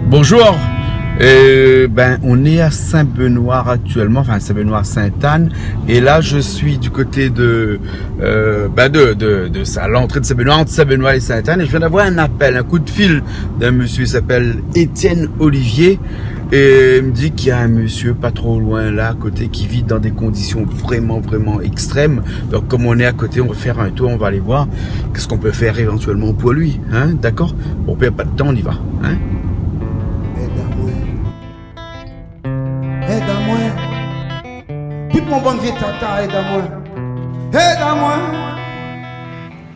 Bonjour. On est à Saint-Benoît actuellement, enfin Saint-Benoît-Sainte-Anne, et là je suis du côté de l'entrée de Saint-Benoît, entre Saint-Benoît et Sainte-Anne, et je viens d'avoir un appel, un coup de fil d'un monsieur qui s'appelle Étienne Olivier, et il me dit qu'il y a un monsieur pas trop loin là à côté qui vit dans des conditions vraiment extrêmes. Donc comme on est à côté, on va faire un tour, on va aller voir qu'est-ce qu'on peut faire éventuellement pour lui, hein, d'accord? On perd pas de temps, on y va, hein? Aide-moi. Tout mon bon vieux tata, aide-moi. Aide-moi.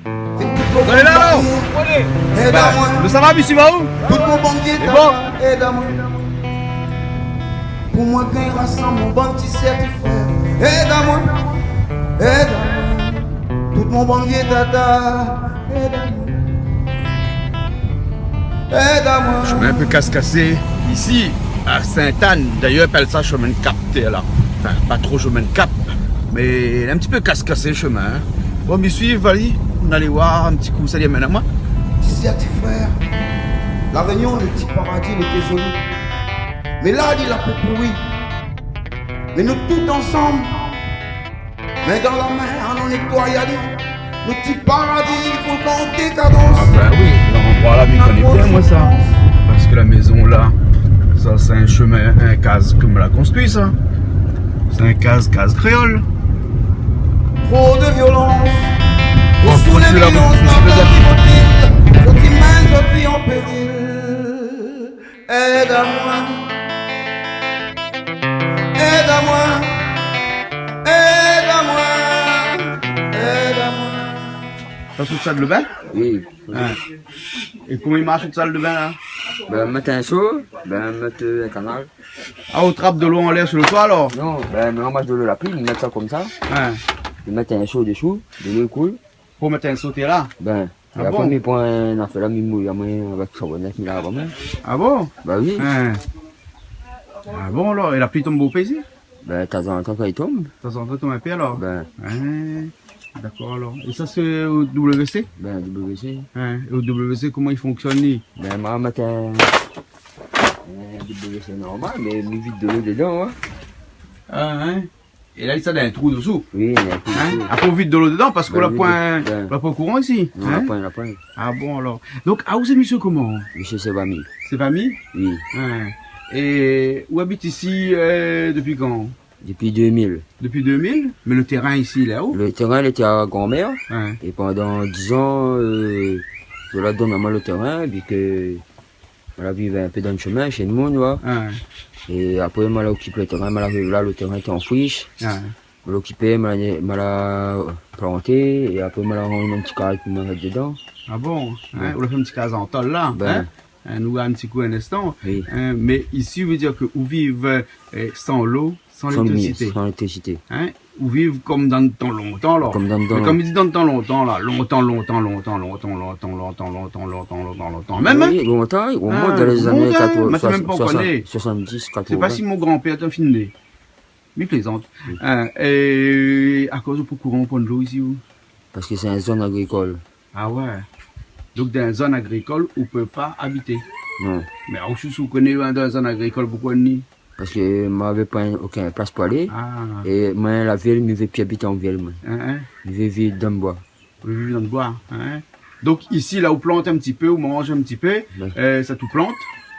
On est là, Aide-moi. Ça va, monsieur, va où? Tout mon bon vieux tata, aide-moi. Pour moi, quand il rassemble mon bon petit certificat. Aide-moi. Aide-moi. Tout mon bon vieux tata, aide-moi. Aide-moi. Je mets un peu casse-cassé ici. À Sainte-Anne, d'ailleurs, appelle ça chemin de cap, là. Enfin, pas trop chemin de cap, mais un petit peu casse-cassé le chemin. Hein. Bon, m'y suivre, allez, on allait voir un petit coup, ça y amène à moi. Tu sais, tes frères, la réunion, le petit paradis, il était joli. Mais là, il a peu pourri. Mais nous tous ensemble, main dans la main, on nettoie, le petit paradis, il faut le compter, cadence. Ah, bah oui, l'endroit là, je connais bien, moi, ça. Parce que la maison là, ça c'est un chemin, un case comme l'a construit ça. C'est un case créole. Trop de violence. Bon, Sous les continue là, violences, continue, je mène, je vis en péril. Aide-moi. Aide-moi. Aide-moi. Aide-moi. T'as toute salle de bain? Oui. Hein. Et comment il marche toute salle de bain là? Ben, mettre un seau, ben, mettre un canal. Ah, on trappe de l'eau en l'air sur le toit alors? Non, ben, on marche de l'eau la pluie, on met ça comme ça. Hein. On met un seau dessous, de l'eau coule. Pour mettre un sauté là? Ben, Ah et après, bon? on prend un affaire là, on mouille avec savonnette, il a avant même. Ah bon? Ben oui. Hein. Ah bon alors? Et la pluie tombe au pays? Ben, de temps en temps, quand il tombe, Ça s'entend tomber un peu alors? ben, Hein. D'accord alors. Et ça c'est au WC? ben, WC. Hein. Et au WC comment il fonctionne lui? Ben, on va mettre un WC normal, mais on vide de l'eau dedans, hein. Ah, hein. Et là il s'est dans un trou dessous. Oui, il y a un peu Hein? de Après on vide de l'eau dedans parce qu'on Ben n'a oui, point, ben. on n'a pas courant ici. Non, Hein? la pointe. Ah bon alors. Donc, ah où c'est monsieur comment? Monsieur Sebami. C'est famille? Oui. Hein. Et où habite ici depuis quand? Depuis 2000. Depuis 2000? Mais le terrain ici il est où? Le terrain, il était à grand-mère. Hein. Et pendant 10 ans, je la donne à moi le terrain, puis que elle vivait un peu dans le chemin chez nous, vois. Hein. Et après, elle occupé le terrain, là, le terrain était en friche. Hein. Elle l'a occupé, elle l'a planté, et après, elle a rendu un petit carré pour me mettre dedans. Ah bon? Hein? Ouais. On a fait un petit cas en tol là. Ben. Hein? Nous un petit coup un instant. Oui. Hein? Mais ici, veut dire que où vivent sans l'eau, sans l'électricité. Sans électricité. Hein? Ou vivent comme dans le temps longtemps là. Comme dans le temps. Mais comme il dit dans le temps longtemps là, longtemps. Même, hein? Oui, longtemps, au moins Ah, dans les années longtemps, 80, mais c'est même pas qu'on est. 70, 80. C'est pas si mon grand-père t'a filmé. Mais il plaisante. Hein? Et à cause pour courant, point de l'eau ici où? Parce que c'est une zone agricole. Ah ouais. Donc dans une zone agricole, on peut pas habiter. Non. Mais où je suis connu dans une zone agricole, pourquoi ni? Parce que moi, j'avais pas aucune place pour aller. Ah. Et moi, la ville, je ne vais plus habiter en ville, moi. Hein? Je vais vivre dans le bois. Vous vivez dans le bois. Hein? Donc ici, là, on plante un petit peu, on mange un petit peu, Ouais. ça tout plante.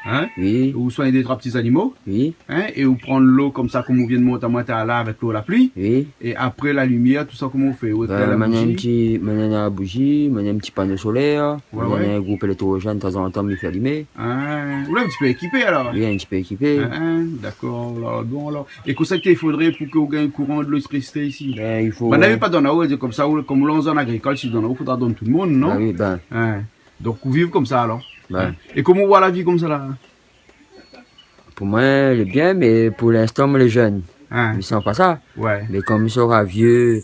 Hein? Oui, Ou soigner des trois petits animaux. oui, Hein? Et ou prendre l'eau comme ça, comme on vient de monter à moitié à là avec l'eau la pluie. oui. Et après la lumière, tout ça, comment on fait? Maintenant, la bougie, maintenant un petit panneau solaire, Ouais, maintenant ouais. un groupe électrogène, de temps en temps, il fait allumer. Hein? Ou là, un petit peu équipé alors. Oui, un petit peu équipé. Hein? D'accord, là, bon alors. Et qu'est-ce qu'il faudrait pour qu'on gagne courant de l'électricité ici? Ben, il faut. On n'avait pas dans la haut, comme ça, comme l'on en agricole, si dans la haut, il faudra donner tout le monde, non? Ah oui, ben, Hein? Donc, vous vivez comme ça alors? ben. Hein? Et comment on voit la vie comme ça là? Pour moi, elle est bien, mais pour l'instant, moi, les jeunes, Hein? ils sentent pas ça. Ouais, Mais comme il sera vieux,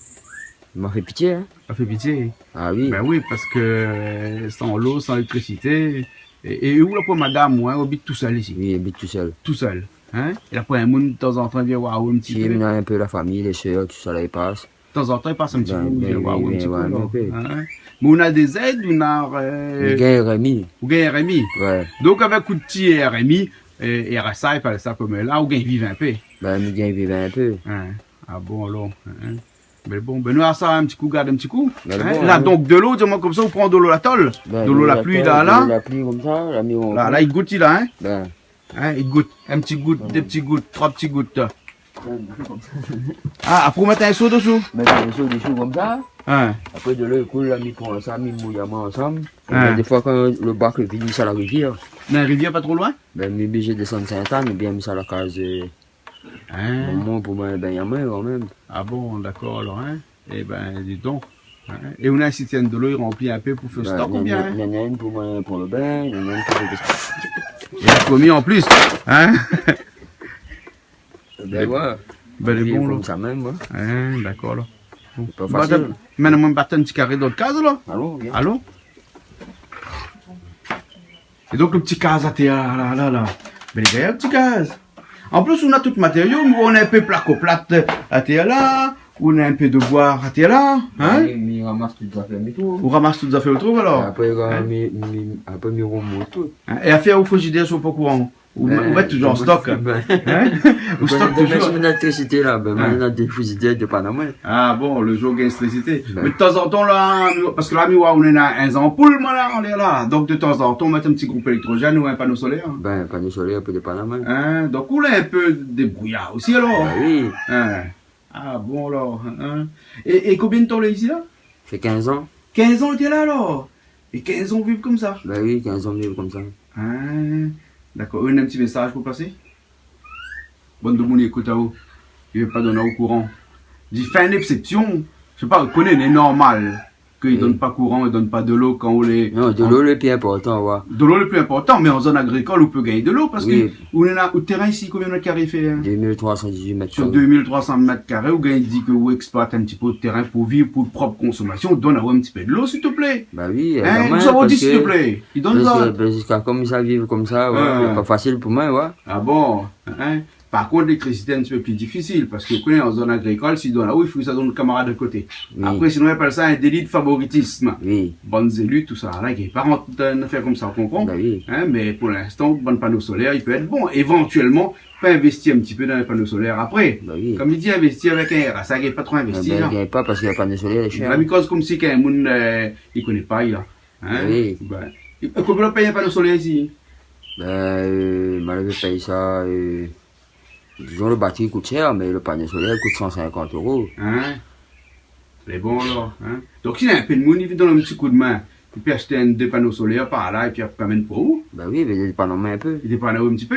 il m'a fait pitié, hein. ça fait pitié. Ah oui. Ben oui, parce que sans l'eau, sans l'électricité. Et où là pour madame, ouais, on habite tout seul ici? Oui, il habite tout seul. Tout seul. Hein? Et après, un monde de temps en temps vient voir un petit Si, peu. il a un peu la famille, les soeurs, tout ça, là, il passe. De temps en temps, il passe un petit Ben, coup, il ben, vient voir oui, un il petit vient coup, voir là. un peu. Hein? Mais on a des aides, on a, Le gars RMI. ou gain RMI. Ouais. Donc, avec coup de petit RMI, et RSI, par ça comme là, ou gain vive un peu. Ben, le gars vivait un peu. Hein? Ah bon, alors. Hein? Mais bon, ben nous, à ça, un petit coup, garde un petit coup. Ben, Hein? bon, Là, hein. donc, de l'eau, dis-moi comme ça, on prend de l'eau la tôle. Ben, De l'eau la pluie, là, De là. la pluie comme ça, la mis au. Là, il goûte, là, hein? Ben. Hein, il goûte. Un petit goutte, deux petits gouttes, trois petits gouttes. Ah, après, on met un seau dessous. Mais des choses comme ça. Hein? Après, de là, il coule, là, mis pour ça, mis mouillamment ensemble. Ah. Des fois, quand le bac finit à la rivière, Dans la rivière, pas trop loin? ben, mais obligé de descendre Sainte-Anne, bien mis à la case. Hein? Maman, pour moi, ben, il y a moins, quand même. Ah bon, d'accord, alors, hein? Eh ben, dis donc. Hein? Et on a un citerne de l'eau, il remplit un peu pour faire stock ou bien? Il y en a une pour moi, pour le bain, il y en a une pour le. Il a commis en plus, hein? Ben, ouais. Ben, les bons, là. comme ça même, ouais. Hein, d'accord, là. C'est pas facile. Maintenant, on va battre un petit carré d'autre case, là. Allô, viens. Allô? Et donc, le petit case à terre, là. Ben, les gars, le petit case. En plus, on a tout le matériau, mais on a un peu placo-plate à terre là, on a un peu de bois à terre là, hein? Il ramasse toutes les affaires, mais tout. On ramasse toutes les affaires autour, alors. Après, il remonte tout. Hein? Et affaires au frigidaire, sont pas courant. Ou va toujours en stock. Ben, Hein? Ou stock toujours. l'électricité là, ben, Hein? maintenant, on a des frigidaires de Panama. Ah bon, le jour gain électricité. Ben. Mais de temps en temps, là, parce que là, on est à un ampoule, moi, là, on est là. Donc, de temps en temps, on met un petit groupe électrogène ou un panneau solaire. Ben, panneau solaire, un peu de Panama. Hein? Donc, on a un peu de brouillard aussi, alors. Ben oui, Hein? Ah bon, alors. Hein? Et combien de temps, là, ici, là? fait 15 ans. 15 ans, t'es là, alors. Et 15 ans, vivre comme ça. Ben oui, 15 ans vivre comme ça. Hein? D'accord. Un petit message pour passer? Bonne de mon écoute à vous. Il ne veut pas donner au courant. Dit, fait une exception. Je sais pas, on connaît, c'est normal. Qu'ils ne Oui. donnent pas courant, ils ne donnent pas de l'eau quand on les. Non, de l'eau, le plus important, ouais. De l'eau le plus important, mais en zone agricole, on peut gagner de l'eau parce Oui. que on est là, au terrain ici, combien de mètres carrés fait? Hein? 2318 mètres Sur carrés. 2300 mètres carrés, ou gagne dit que vous exploitez un petit peu de terrain pour vivre, pour propre consommation, donne à vous un petit peu de l'eau, s'il te plaît. Ben oui, Hein? quand même, Nous avons dit, parce s'il te que- plaît. Il donne parce ça. que- parce que comme ça vivre comme ça, ouais, Ouais. c'est pas facile pour moi, ouais. Ah bon? Hein? Par contre, l'électricité est un petit peu plus difficile, parce que vous connaissez, en zone agricole, s'il donne là, oui, il faut que ça donne le camarade de côté. Oui. Après, sinon, on appelle ça un délit de favoritisme. Oui, Bonnes élus, tout ça, là, qui est pas rentré dans une affaire comme ça, on comprend? ben oui. Hein, mais pour l'instant, bon panneau solaire, il peut être bon. Éventuellement, peut investir un petit peu dans les panneaux solaires après. Ben oui. Comme il dit, investir avec un RSA, il n'est pas trop Ben, investi. il là. n'y a pas parce qu'il n'y a pas de soleil, les La cher. mycose comme si qu'un monde, il connaît pas, il a. Hein? Oui. Ben, combien on paye un panneau solaire ici? Ben, malgré paye ça, disons le batterie coûte cher, mais le panneau solaire coûte 150 €. Hein? C'est bon, là. Hein? Donc, s'il y a un peu de monde, il vit dans un petit coup de main. Il peut acheter des panneaux solaires par là, et puis après, amène pour où? Ben oui, mais il dépend un peu. Il dépend un petit peu.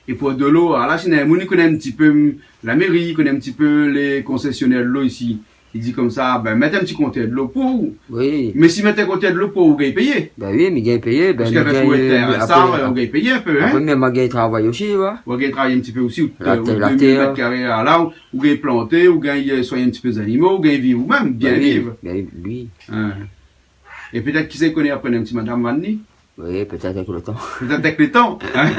Et pour de l'eau, alors là, s'il y a un monde, il connaît un petit peu la mairie, il connaît un petit peu les concessionnaires de l'eau ici. Il dit comme ça, ben, mettez un petit compteur de l'eau pour où? Oui. Mais si mettez un compteur de l'eau pour où, vous gagnez payé? Ben oui, mais il gagne payé. Ben, Parce il qu'avec vous êtes ça, on gagne payé un peu, Après, hein? mais ma gagne travaille aussi, ouais. Vous gagnez travailler un petit peu aussi, ou La terre, la 2000 terre. mètres carrés là, vous gagnez planter, vous gagnez soigner un petit peu des animaux, vous gagnez vivre vous-même, bien Ben oui, vivre. Ben oui. Hein. Et peut-être qui sait connaît après un petit madame Vanni? Oui, peut-être avec le temps. Peut-être avec les temps. Hein?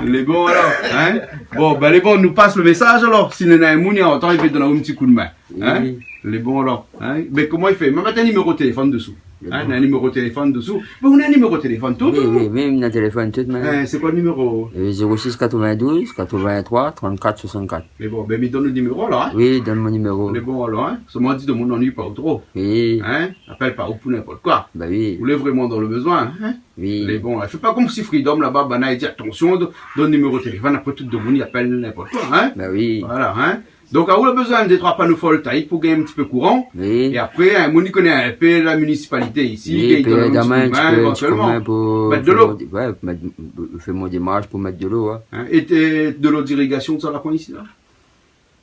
Les bons alors. Hein? Bon, ben les bons nous passent le message alors. Si nous avons un mouni en temps, il fait donner un petit coup de main. Hein? Oui. Les bons alors. Hein? Mais comment il fait? Même un numéro de téléphone dessous. Les Hein? bons. Un numéro de téléphone dessous. Mais on a un numéro de téléphone tout. Oui, oui, même le téléphone tout, mais. Hein, c'est quoi le numéro? 06 92 83 34 64. Mais bon, ben il donne le numéro là. Hein? Oui, donne mon numéro. Les bons alors. Hein? Seulement dit de mon ennui pas trop. Oui, Hein? Appelle pas ou pour n'importe quoi. ben oui, Vous voulez vraiment dans le besoin. Hein? Les oui. bons, fais pas comme si Freedom là-bas, Bana, il dit attention, donne le numéro de téléphone, après tout le monde il appelle n'importe quoi, hein. Ben oui, Voilà, hein. Donc, à où on a besoin des 3 panneaux photovoltaïques pour gagner un petit peu courant. oui. Et après, un monde connaît un peu la municipalité ici, Oui, il puis donne un petit demain, coup de main, éventuellement. pour Mettre de l'eau. Ouais, fais mon démarche pour mettre de l'eau, hein. Hein. Et de l'eau d'irrigation, ça la prend ici, là?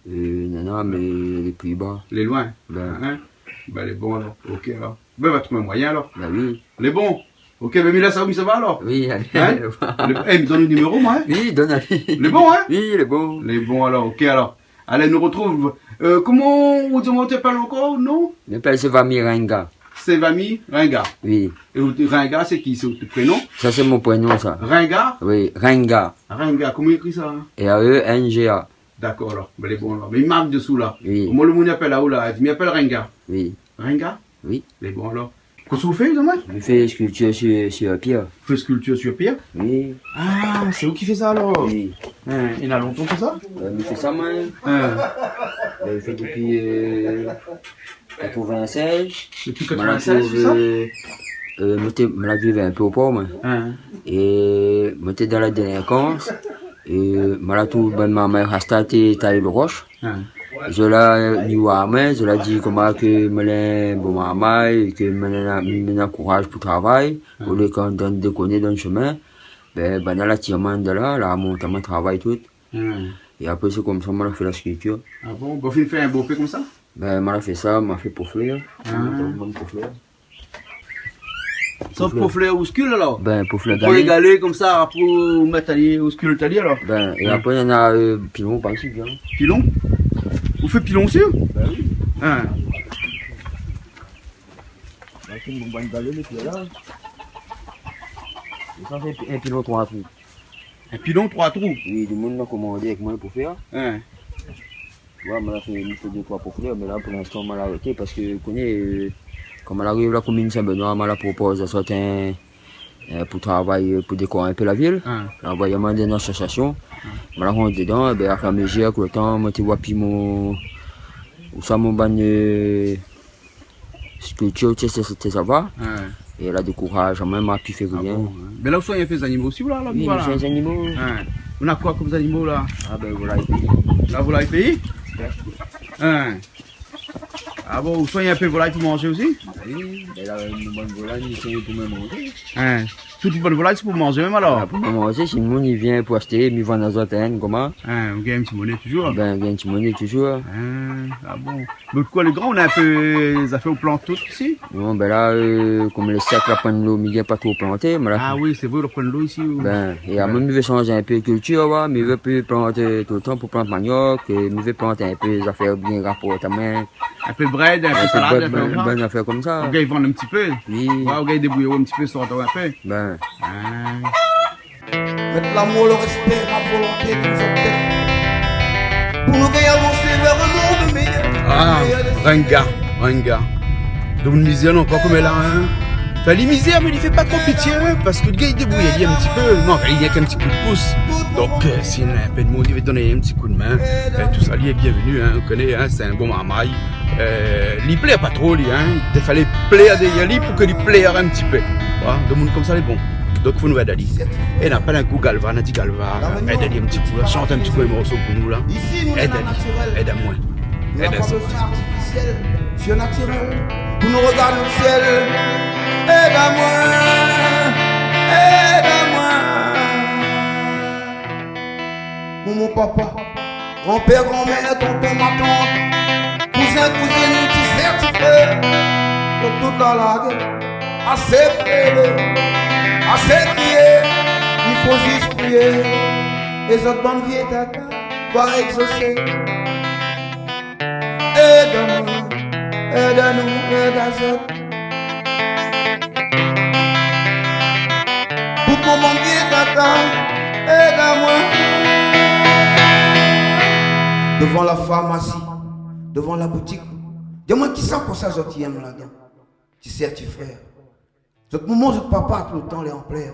Non, mais les plus bas. Les loin. Ben, Hein. Ben, les bons, alors. Ok, alors. Ben, va trouver un moyen, alors. ben oui. Les bons. Ok, ben, mais là, ça va alors. Oui, allez. Hein? Eh, me donne le numéro, moi, hein. Oui, donne à lui. Les bons, hein. Oui, les bons. Les bons, alors. Ok, alors. Allez, nous retrouve. Comment vous demandez pas encore, non? Le père, c'est Vami Renga. C'est Vami Ringa. Oui. Et Ringa, c'est qui? C'est le prénom? Ça, c'est mon prénom, ça. Ringa? Oui, Renga. Ringa, comment il écrit ça? R-E-N-G-A. D'accord, alors. Ben, les bons, alors. Mais il marque dessous, là. Oui. Comment le monde appelle là, où là? Il m'appelle Renga. Oui. Renga? Oui. Les bons, alors. Qu'est-ce que vous faites, demain? Je fais sculpture sur pierre. Vous faites sculpture sur pierre? Oui. Ah, c'est vous qui faites ça, alors? Oui. Hein, il y a longtemps que ça? Je fais ça, moi. Hein. Je fais depuis 96. Depuis 96, c'est ça? Je la vivais un peu au port, moi. Hein. Et j'étais dans la délinquance. Et je la trouve ben ma mère a starté taille de roche. Hein. Je l'ai dit à moi, je l'ai dit comment que je l'ai bon maman et que je me courage pour travailler. Pour les quand on déconner dans le chemin. Ben dans l'attirement de là, la monte à mon travail tout. Hein. Et après c'est comme ça que je fait la sculpture. Ah bon? Vous faites un beau fait comme ça? Ben je fait ça, je fait pour fleur. Pour fleur ou sculpte alors? Ben pour fleur Pour égaler comme ça, pour mettre au sculpte alors? Ben et après il y en a pilon par ici bien. Pilon? Vous faites pilon aussi? Ben oui. Hein. Ben c'est une bonne galée mais là. Et ça c'est un pilon 3 trous. Un pilon 3 trous? Oui, le monde m'a commandé avec moi pour faire. Hein. Tu vois, moi, j'ai fait 2-3 pour faire, mais là, pour l'instant, on m'a arrêté parce que, connais, comme elle arrive, la commune Saint-Benoît, on la propose à certains pour travailler, pour décorer un peu la ville. Hein. Envoyez-moi dans une association. Je la rentre dedans, et bien, à faire mesure, que le temps, moi, tu vois, puis mon. Ou ça, mon ban sculpture, tu sais, ça va. Hein. Et elle a du courage, même à pu faire Ah rien. bon, hein. Mais là, vous soignez des animaux aussi, là? Oui, Voilà. mais c'est un animaux. Hein. On a quoi comme animaux là? Ah ben voilà, et puis. La volaille pays? Hein. Ah bon, vous soignez un peu volaille pour manger aussi? Oui, mais là, une bonne volaille, c'est pour me manger. Hein. Toute une bonne volaille, c'est pour manger même alors? Pour me manger, si le monde il vient pour acheter, il vend dans la zone, comment? Hein, vous gagnez un petit monnaie toujours? Ben, il y a un petit monnaie toujours. Hein. Ah bon. Mais quoi, les grands, on a un peu les affaires aux plantes toutes ici? Non, ben là, comme les sacs, la prennent l'eau, mais il n'y a pas trop planté. Mais là, Ah oui, c'est vous, ils reprennent l'eau ici? Ou... ben, et même, il veut changer un peu de culture, ouais, mais il veut plus planter tout le temps pour planter manioc, et il veut planter un peu les affaires bien rapport à main. Un peu de bread, un peu de salade, un peu de bonne affaire comme ça. Vous gagnez vendre un petit peu? Oui. Ouais, vous gagnez débrouiller un petit peu, sortir un peu? Ben, Hein. Mettre l'amour, le respect, la volonté dans notre tête. Pour nous gagner avancer vers un monde meilleur. Ah, Renga. Donc, une misère encore comme elle a, hein. Enfin, les misères, mais il fait pas trop pitié, hein, parce que le gars il débrouille, il y a un petit peu. Non, il y a qu'un petit coup de pouce. Donc, s'il y a un peu de monde, il va te donner un petit coup de main. Tout ça, lui est bienvenu, hein, on connaît, hein, c'est un bon marmaille. Il plaît pas trop, lui, hein. Il fallait plaire des yalis pour que lui plaire un petit peu. Voilà, de monde comme ça, les bons. Donc, il faut nous aider. Et n'a pas un coup Galva, on a dit Galva, aide Ali un petit coup, là, chante un petit peu les morceaux pour nous, là. Ici, nous, Aide c'est Ali, naturel. aide à moi. Nous n'avons Aide pas à ça. besoin artificiel, surnaturel. Pour nous regarder le ciel. Aide à moi, aide à moi. Mon papa, grand-père, grand-mère, tonton, ma tante, cousin, cousine, petit certifié, de toute la guerre, assez prier, assez crier, il faut juste prier, les autres bonnes vieilles tata, va exaucer. Aide-moi, aide-nous, aide à autres. Tout mon monde vieille tata, aide à moi. Devant la pharmacie, devant la boutique. Dis-moi qui ça pour ça, je t'aime là-dedans. Tu sais, tu frère. Votre maman, votre papa, tout le temps, les en plaire.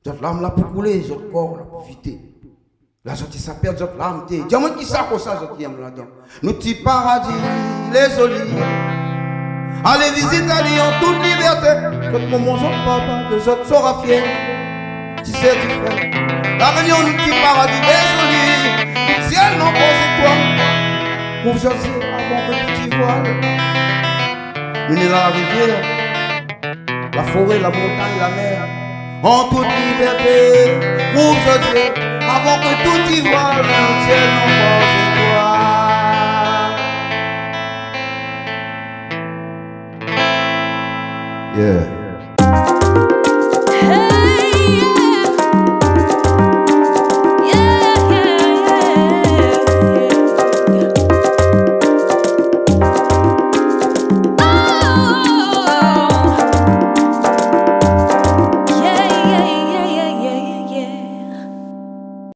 Votre larme là pour couler, votre corps là pour viter. Là, je ça perd votre larme. Dis-moi qui ça pour ça, je t'aime là-dedans. Nous petits paradis, les olives. Allez visiter en toute liberté. Votre maman, votre papa, de votre sera fier. Tu sais, tu frère. La réunion, nous petits paradis, les olives. Le ciel n'en pose étoile. Pour choisir avant que petit voile. Nous sommes dans la rivière, la forêt, la montagne, la mer. En toute liberté, pour choisir avant que tout y voile. Le ciel n'en pose étoile. Yeah.